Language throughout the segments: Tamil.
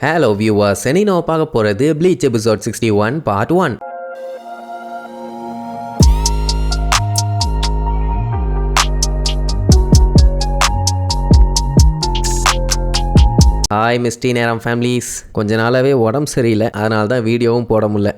Hello viewers, இன்னைக்கு நம்ம பார்க்க போறது Bleach episode 61 part 1. ஹாய் மிஸ்டி நேரம் ஃபேமிலிஸ், கொஞ்ச நாளாவே உடம்பு சரியில்லை, அதனால தான் வீடியோவும் போட முடியல.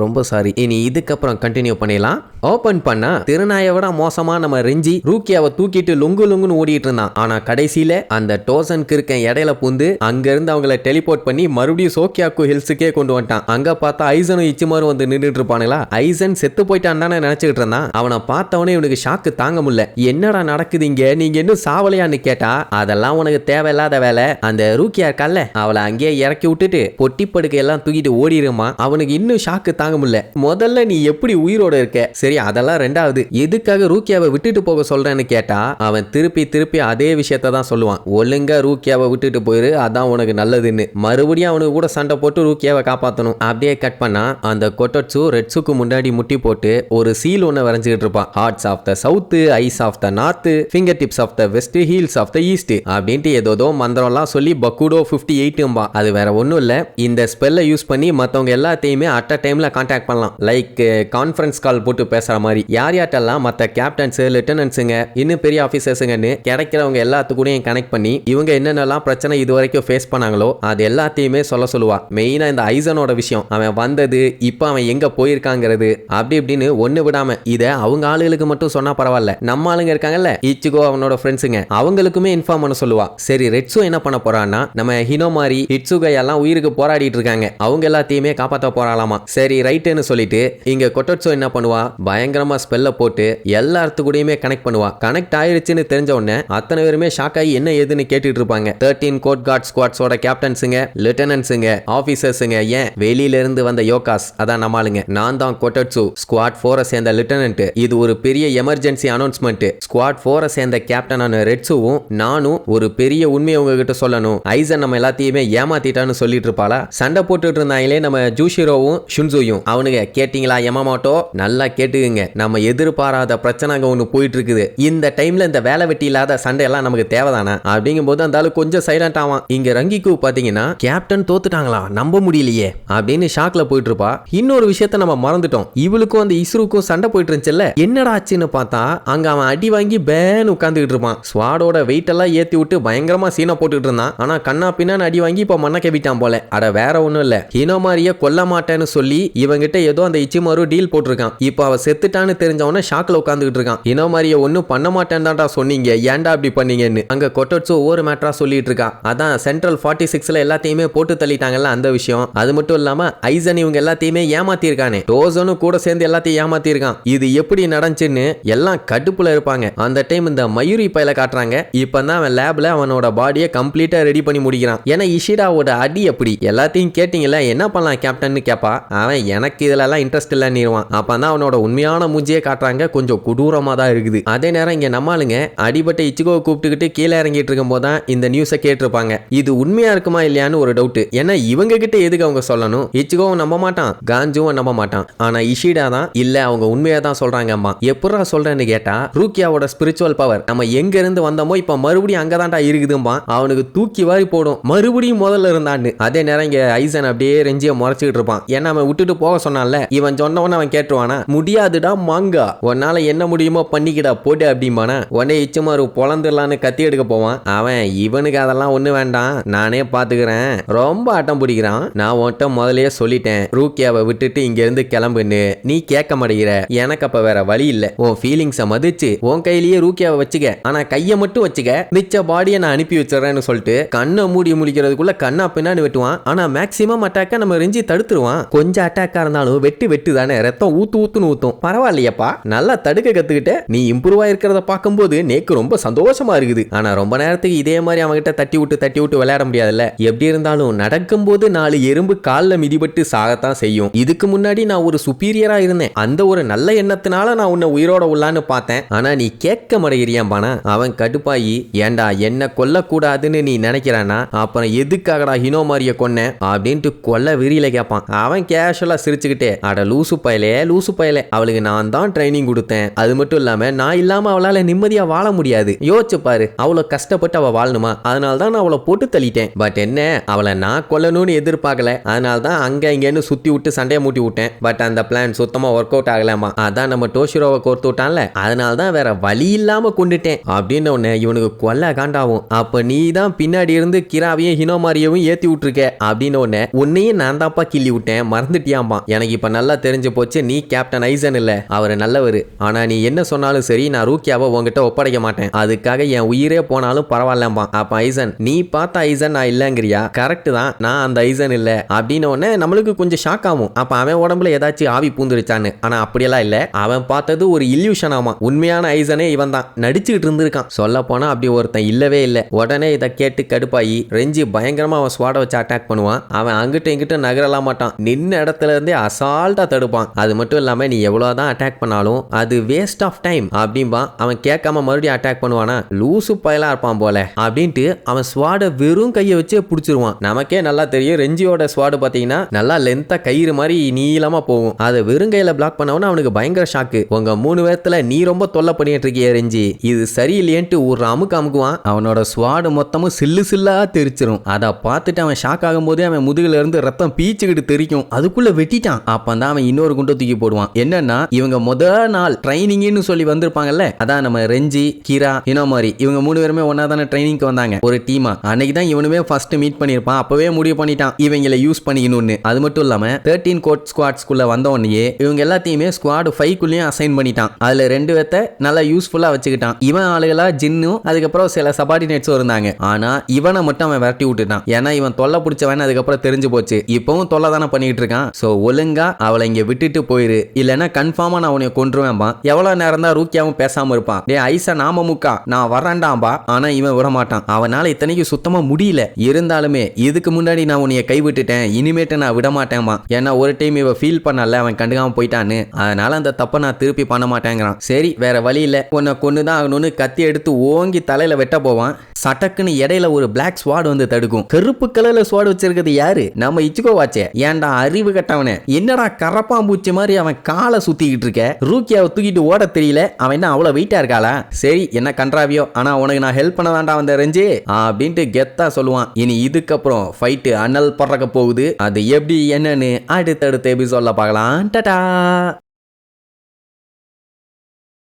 ரொம்ப சாரி. இனி இதுக்கப்புறம் கண்டினியூ பண்ணிடலாம். ஓப்பன் பண்ணா திருநாயை விட மோசமா நம்ம ரெஞ்சி ரூக்கியாவை தூக்கிட்டு லுங்குன்னு ஓடிட்டு இருந்தான். ஆனா கடைசியில அந்த டோசனுக்கு இருக்க இடையில பூந்து அங்கிருந்து அவங்கள டெலிபோர்ட் பண்ணி மறுபடியும் சோக்கியாக்கு ஹில்ஸுக்கே கொண்டு வந்துட்டான். அங்க பார்த்தா ஐசனும் இச்சிமாரும் வந்து நின்றுட்டு இருப்பானுங்களா. ஐசன் செத்து போயிட்டான் தானே நினைச்சுக்கிட்டு இருந்தான். அவனை பார்த்தவனே இவனுக்கு ஷாக்கு தாங்க முடியல. என்னடா நடக்குது இங்க, நீங்க இன்னும் சாவலையான்னு கேட்டா, அதெல்லாம் உனக்கு தேவையில்லாத வேலை. அந்த ரூக்கியா இருக்கல்ல, அவளை அங்கேயே இறக்கி விட்டுட்டு பொட்டி படுக்கையெல்லாம் தூக்கிட்டு ஓடிடுமா. அவனுக்கு இன்னும் ஷாக்கு தாங்க முடியல. முதல்ல நீ எப்படி உயிரோட இருக்க, சரி அதெல்லாம் ரெண்டாவது. எதுக்காக ரூக்கியாவை விட்டுட்டு போக சொல்றேன்னு கேட்டா, அவன் திருப்பி அதே விஷயத்த தான் சொல்லுவான். ஒழுங்கா ரூக்கியாவை விட்டுட்டு போயிரு, அதான் உனக்கு நல்லதுன்னு. மறுபடியும் அவனுக்கு கூட சண்டை போட்டு ரூக்கியாவை காப்பாற்றணும். அப்படியே கட் பண்ணா அந்த கொட்டட்சு ரெட்ஸுக்கு முன்னாடி முட்டி போட்டு ஒரு சீல் ஒன்று வரைஞ்சுக்கிட்டு இருப்பான். Hearts of the south, eyes of the north, finger tips of the west, heels of the east அப்படின்ட்டு ஏதோ மந்திரம்லாம் சொல்லி பக்குடோ 58 அது வேற ஒன்றும் இல்லை. இந்த ஸ்பெல்லை யூஸ் பண்ணி மற்றவங்க எல்லாத்தையுமே அட் அ டைம்ல கான்டாக்ட் பண்ணலாம். லைக் கான்ஃபரன்ஸ் கால் போட்டு பேசுற மாதிரி. யார்ட்டெல்லாம் மற்ற கேப்டன்ஸ், லெப்டினன்ட்ஸுங்க, இன்னும் பெரிய ஆஃபீஸர்ஸுங்கன்னு கிடைக்கிறவங்க எல்லாத்துக்கூடையும் கனெக்ட் பண்ணி இவங்க என்னென்னலாம் பிரச்சனை இது வரைக்கும் ஃபேஸ் பண்ணாங்களோ அது எல்லாத்தையுமே சொல்லுவா. மெயினா இந்த ஐசனோட விஷயம், அவன் வந்தது, இப்போ அவன் எங்க போயிருக்காங்கிறது, அப்படி இப்படின்னு ஒண்ணு விடாம இதை அவங்க ஆளுகளுக்கு மட்டும் சொன்னா பரவாயில்ல, நம்ம ஆளுங்க இருக்காங்கல்ல இச்சிகோ அவனோட ஃப்ரெண்ட்ஸுங்க, அவங்களுக்குமே இன்ஃபார்ம் பண்ண சொல்லுவா. சரி ரெட்ஸோ என்ன பண்ண போறான்னா, நம்ம ஹினோமாரி ஹிட்சுகா எல்லாம் உயிருக்கு போராடிட்டு இருக்காங்க, அவங்க எல்லாத்தையுமே காப்பாற்ற போறாளாமா. சரி ரைட்டுன்னு சொல்லிட்டு இங்க கொட்டட்சோ என்ன பண்ணுவா, பயங்கரமா ஸ்பெல்ல போட்டு எல்லாத்துக்கூடயுமே கனெக்ட் பண்ணுவா. கனெக்ட் ஆயிருச்சுன்னு தெரிஞ்ச உடனே அத்தனை பேருமே ஷாக் ஆகி என்ன ஏதுன்னு கேட்டுட்டு இருப்பாங்க. 13 கோட் கார்ட் ஸ்குவாட்ஸோட கேப்டன்ஸுங்க, லெப்டினன்ட்ஸுங்க, ஆபீசர்ஸுங்க, ஏன் வெளியில இருந்து வந்த யோகாஸ், அதான் நம்மளுங்க. நான் தான் கொட்டட்சு, ஸ்குவாட் 4 சேர்ந்த லெப்டினன்ட். இது ஒரு பெரிய எமர்ஜென்சி அனௌன்ஸ்மெண்ட். ஸ்குவாட் 4 சேர்ந்த கேப்டனான ரெட்சுவும் நானும் ஒரு பெரிய உண்மையை உங்ககிட்ட சொல்லணும். ஐசன் நம்ம எல்லாத்தையுமே ஏமாத்திட்டான்னு சொல்லிட்டு இருப்பாளா. சண்டை போட்டுட்டு இருந்தாங்களே நம்ம ஜூஷிரோவும் ஷுன்சுயும், அவனுங்க கேட்டீங்களா யமாமோட்டோ, நல்லா கேட்டுக்குங்க, நம்ம எதிர்பாராத பிரச்சனை அங்க ஒன்று போயிட்டு இருக்குது. இந்த டைம்ல இந்த வேலை வெட்டி இல்லாத சண்டை எல்லாம் நமக்கு தேவைதானா அப்படிங்கும் போது அந்த ஆளு கொஞ்சம் சைலண்ட் ஆவான். இங்க ரங்கிக்கு பாத்தீங்கன்னா கேப்டன் தோத்துட்டாங்களா, நம்ப முடியலையே அப்படின்னு ஷாக்ல போயிட்டு இருப்பா. இன்னொரு விஷயத்த நம்ம மறந்துட்டோம், இவளுக்கும் அந்த இஸ்ருக்கும் சண்டை போயிட்டு இருந்துச்சுல்ல, என்னடா ஆச்சுன்னு பார்த்தா அங்க அவன் அடி வாங்கி பேன் உட்காந்துக்கிட்டு இருப்பான். ஸ்வாடோட வெயிட் எல்லாம் ஏத்தி விட்டு பயங்கரமா சீனை போட்டுட்டு இருந்தான். ஆனா கண்ணா பின்னான்னு அடி வாங்கி இப்ப மண்ண கெவிட்டான் போல. அட வேற ஒண்ணும் இல்ல, ஹினோமாரிய கொல்ல மாட்டேன்னு சொல்லி இவங்கிட்ட ஏதோ அந்த இச்சிமாரு டீல் போட்டிருக்கான். இப்ப அவ செத்துட்டான்னு தெரிஞ்சவன ஷாக்ல உட்காந்துக்கிட்டு இருக்கான். ஹினோமாரிய ஒன்னும் பண்ண மாட்டேன்னு தான்டா சொன்னீங்க, ஏன்டா அப்படி பண்ணீங்கன்னு அங்க கொட்டட்சு ஒவ்வொரு மேட்டரா சொல்லிட்டு இருக்கா. அதான் சென்ட்ரல் 46ல எல்லாத்தையுமே போட்டு தள்ளிட்டாங்கல்ல அந்த விஷயம். அது மட்டும் இல்லாம ஐசன் இவங்க எல்லாத்தையுமே ஏமாத்தி இருக்கானே, டோசனும் கூட சேர்ந்து எல்லாத்தையும் ஏமாத்தி இருக்கான். இது எப்படி நடந்துச்சுன்னு எல்லாம் கடுப்புல இருப்பாங்க. அந்த டைம் இந்த மயூரி பையில காட்டுறாங்க. இப்பதான் அவன் லேப்ல அவனோட பாடியை கம்ப்ளீட்டா ரெடி பண்ணி முடிக்கிறான். ஏன்னா இஷிடாவோட அடி எப்படி எல்லாத்தையும் கேட்டீங்களா, என்ன பண்ணலாம் கேப்டன் கேப்பா. அவன் எனக்கு இதுல எல்லாம் இன்ட்ரெஸ்ட் இல்லைன்னுவான். அப்பதான் அவனோட உண்மையான மூஞ்சியே காட்டுறாங்க. கொஞ்சம் கொடூரமா தான் இருக்குது. அதே நேரம் இங்க நம்மளுங்க அடிபட்ட இச்சிகோ கூப்பிட்டுக்கிட்டு கீழே இறங்கிட்டு இருக்கும் போதான் இந்த நியூஸை கேட்டிருப்பாங்க. இது உண்மையா இருக்குமா இல்லையான்னு ஒரு டவுட். ஏன்னா இவங்க கிட்ட எதுக்கு அவங்க சொல்லணும், இச்சிகோவும் நம்ப மாட்டான், காஞ்சுவும் நம்ப மாட்டான். ஆனா இஷிடா தான் இல்ல அவங்க உண்மையா தான் சொல்றாங்கம்மா. எப்படா சொல்றேன்னு கேட்டா, ரூக்கியாவோட ஸ்பிரிச்சுவல் பவர் நம்ம எங்க இருந்து வந்தோமோ இப்ப மறுபடியும் அங்கதான்டா இருக்குதும்பா. அவனுக்கு தூக்கி வாரி போடும், மறுபடியும் முதல்ல இருந்தான்னு. அதே நேரம் இங்க ஐசன் அப்படியே ரெஞ்சிய முறைச்சிட்டு இருப்பான். ஏன்னா அவன் விட்டுட்டு போக சொன்னான்ல, இவன் சொன்னவன அவன் கேட்டுருவானா, முடியாதுடா மாங்கா, உன்னால என்ன முடியுமோ பண்ணிக்கிடா போட்டு அப்படிம்பானா. உடனே இச்சுமாரு பொழந்துடலான்னு கத்தி எடுக்க போவான். அவன் இவனுக்கு அதெல்லாம் ஒண்ணு வேண்டாம், நானே பாத்துக்கிறேன், ரொம்ப அட்டம் பிடிக்கிறான். நான் உன்கிட்ட முதலே சொல்லிட்டேன் ரூக்கியாவை விட்டுட்டு இங்க இருந்து கிளம்புன்னு, நீ கேட்க மாட்டேங்கிற. எனக்கு அப்ப வேற வழி இல்ல, உன் ஃபீலிங்ஸை மதிச்சு உன் கையிலேயே ரூக்கியாவை வச்சுக்க, ஆனா கையை மட்டும் வச்சுக்க, மிச்ச பாடியை நான் அனுப்பி வச்சிடறேன்னு சொல்லிட்டு கண்ணை மூடி முடிக்கிறதுக்குள்ள கண்ணா பின்னான்னு வெட்டுவான். ஆனா மேக்சிமம் அட்டாக்க நம்ம ரெஞ்சி தடுத்துருவான். கொஞ்சம் அட்டாக்கா இருந்தாலும் வெட்டு தானே, ரத்தம் ஊத்துன்னு ஊத்தும். பரவாயில்லையப்பா, நல்லா தடுக்க கத்துக்கிட்ட, நீ இம்ப்ரூவ் ஆயிருக்கிறத பார்க்கும்போது நேக்கு ரொம்ப சந்தோஷமா இருக்குது. ஆனா ரொம்ப நேரத்துக்கு இதே மாதிரி அவங்கிட்ட தட்டி விட்டு விளையாட முடியாதுல்ல. எப்படி இருந்தாலும் நடக்கும்போது 4 எறும்பு காலில் மிதிபட்டு சாகத்தான் செய்யும். இதுக்கு முன்னாடி நான் ஒரு சுப்பீரியரா இருந்தேன், அந்த ஒரு நல்ல எண்ணத்தினால நான் உன்னை உயிரோட உள்ளான்னு பார்த்தேன், ஆனா நீ கேட்க மாட்டேங்கிறியாம்பானா. அவன் கடுப்பாயி, ஏண்டா என்ன கொல்லக்கூடாதுன்னு நீ நினைக்கிற, நினைக்கிறானா அப்புறம் எதுக்காகடா ஹினோமாரிய கொன்ன அப்படின்ட்டு கொல்ல விரியில கேட்பான். அவன் கேஷுவலா சிரிச்சுக்கிட்டே, அட லூசு பயலே அவளுக்கு நான் தான் ட்ரைனிங் கொடுத்தேன், அது மட்டும் இல்லாம நான் இல்லாம அவளால நிம்மதியா வாழ முடியாது, யோசிச்சு பாரு, அவ்வளவு கஷ்டப்பட்டு அவ வாழணுமா, அதனால தான் நான் அவளை போட்டு தள்ளிட்டேன். பட் என்ன, அவளை நான் கொல்லணும்னு எதிர்பார்க்கல, அதனால தான் அங்க இங்கன்னு சுத்தி விட்டு சண்டையை மூட்டி விட்டேன். பட் அந்த பிளான் சுத்தமா ஒர்க் அவுட் ஆகலாமா, அதான் நம்ம டோஷிரோவை கோர்த்து விட்டான்ல, அதனால தான் வேற வழி இல்லாம கொண்டுட்டேன் அப்படின்னு ஒன்னு இவனுக்கு கொல்ல காண்டாவும். அப்ப நீ தான் பின்னாடி இருந்து கிராவையும் ஹினோமாரியவும் ஏத்தி விட்டுருக்க அப்படின்னு ஒன்னு, உன்னையும் நான் தான்ப்பா கிள்ளி விட்டேன், மறந்துட்டியாம்பா. எனக்கு இப்ப நல்லா தெரிஞ்சு போச்சு, நீ கேப்டன் ஐசன் இல்ல, அவர் நல்லவர். ஆனா நீ என்ன சொன்னாலும் சரி, நான் ரூக்கியாவை உங்ககிட்ட ஒப்படைக்க மாட்டேன், அதுக்காக என் உயிரே போனாலும் பரவாயில்லம்பா. அப்ப ஐசன், நீ பார்த்த ஐசன் நான் இல்லங்கிறியா? கரெக்ட் தான், நான் அந்த ஐசன் இல்ல அப்படின்னு ஒன்னு நம்மளுக்கு கொஞ்சம் ஷாக் ஆகும். அப்ப அவன் உடம்புல ஏதாச்சும் ஆவி பூந்துருச்சான்னு. ஆனா அப்படியெல்லாம் இல்ல, அவன் பார்த்தது ஒரு இல்யூஷன் ஆமா, உண்மையான ஐசனே இவன் தான் நடிச்சுக்கிட்டு இருந்திருக்கான். சொல்ல போனா அப்படி ஒருத்தன் இல்லவே இல்லை. உடனே இதை கேட்டு கடுப்பாயி ரெஞ்சி பயங்கரமா அவன் ஸ்வாட வச்சு அட்டாக் பண்ணுவான். அவன் அங்கிட்ட இங்கிட்ட நகரலாம் மாட்டான், நின்ன இடத்துல இருந்தே அசால்ட்டா தடுப்பான். அது மட்டும் இல்லாம நீ எவ்வளவுதான் அட்டாக் பண்ணாலும் அது வேஸ்ட் ஆஃப் டைம் அப்படின்பான். அவன் கேட்காம மறுபடியும் அட்டாக் பண்ணுவானா, லூசு பயலா இருப்பான் போல அப்படின்ட்டு அவன் ஸ்வாட வெறும் கையை வச்சே பிடிச்சிருவான். நமக்கே நல்லா தெரியும், ரெஞ்சியோட ஸ்வாடு பாத்தீங்கன்னா நல்லா லென்த்தா கயிறு மாதிரி நீளமா போகும். அதை வெறும் கையில பிளாக் பண்ணவன அவனுக்கு பயங்கர ஷாக்கு. உங்க 3 பேர்த்துல நீ ரொம்ப தொல்லை பண்ணிட்டு இருக்கிய ரெஞ்சி, இது சரியில்லையேன்ட்டு ஒரு அமுக்குவான். அவனோட ஸ்வாடு மொத்தமும் சில்லு சில்லா தெரிச்சிரும். அதை பார்த்துட்டு அவன் ஷாக் ஆகும் போதே அவன் முதுகுல இருந்து ரத்தம் பீச்சுக்கிட்டு தெரிக்கும். அதுக்குள்ள வெட்டிட்டான். அப்பதான் அவன் இன்னொரு குண்டை தூக்கி போடுவான். என்னன்னா, இவங்க முதல் நாள் ட்ரைனிங்னு சொல்லி வந்திருப்பாங்கல்ல, அதான் நம்ம ரெஞ்சி, கிரா, ஹினோமாரி இவங்க 3 பேருமே ஒன்னா தானே ட்ரைனிங்க்கு வந்தாங்க ஒரு டீமா. அன்னைக்கு தான் இவனுமே ஃபர்ஸ்ட் மீட் பண்ணிருப்பான். அப்பவே முடிவு பண்ணிட்டான் இவங்களை யூஸ் பண்ணிக்கணும்னு. அது மட்டும் இல்லாம 13 கோட் ஸ்குவாட்ஸ்குள்ள வந்த உடனே இவங்க எல்லாத்தையுமே ஸ்குவாட் 5குள்ளேயும் அசைன் பண்ணிட்டான். அதுல 2 பேர்த்த நல்லா யூஸ்ஃபுல்லா வச்சுக்கிட்டான். இவன் ஆளுகளா ஜின்னும் அதுக்கப்புறம் சில சபார்டினேட்ஸும் இருந்தாங்க. ஆனா இவனை மட்டும் அவன் விரட்டி விட்டுட்டான். ஏன்னா இவன் தொல்லை பிடிச்சவன் அதுக்கப்புறம் தெரிஞ்சு போச்சு. இப்பவும் தொல்லை தானே பண்ணிட்டு இருக்கான். சோ ஒழுங்கா அவளை இங்க விட்டுட்டு போயிரு, இல்லைன்னா கன்ஃபார்மா நான் உன்னை கொன்றுவேன்பா. எவ்வளவு நேரம் தான் ரூக்கியாவும் பேசாம இருப்பான். டே ஐசா, நாம முக்கா நான் வரேன்டாம்பா. ஆனா இவன் விட மாட்டான். அவனால இத்தனைக்கு சுத்தமா முடியல. இருந்தாலுமே இதுக்கு முன்னாடி நான் உன்னைய கைவிட்டுட்டேன், இனிமேட்டு நான் விட மாட்டேன்பா. ஏன்னா ஒரு டைம் இவ ஃபீல் பண்ணல அவன் கண்டுக்காம போயிட்டான்னு, அதனால அந்த தப்பை நான் திருப்பி பண்ண மாட்டேங்கிறான். சரி வேற வழி இல்ல, உன்னை கொண்டுதான் ஆகணும்னு கத்தி எடுத்து ஓங்கி தலையில வெட்ட போவான். சட்டக்குன்னு இடையில ஒரு பிளாக் ஸ்வாட் வந்து தடுக்கும். கருப்பு கலர்ல ஸ்வாட் வச்சிருக்கிறது யாரு? நம்ம இச்சுக்கோ வாச்சே. ஏன்டா அறிவு கட்டவனே, என்னடா கரப்பாம்பூச்சி மாதிரி அவன் காலை சுத்திக்கிட்டு இருக்க, ரூக்கியாவை தூக்கிட்டு ஓட தெரியல, அவன் என்ன அவ்வளவு வெயிட்டா இருக்காளா? சரி என்ன கன்றாவியோ, ஆனா உனக்கு நான் ஹெல்ப் பண்ண வேண்டாம் வந்த ரெஞ்சி அப்படின்ட்டு கெத்தா சொல்லுவான். இனி இதுக்கப்புறம் ஃபைட்டு அனல் பறக்க போகுது. அது எப்படி என்னன்னு அடுத்தடுத்த எபிசோட்ல பார்க்கலாம். டாடா.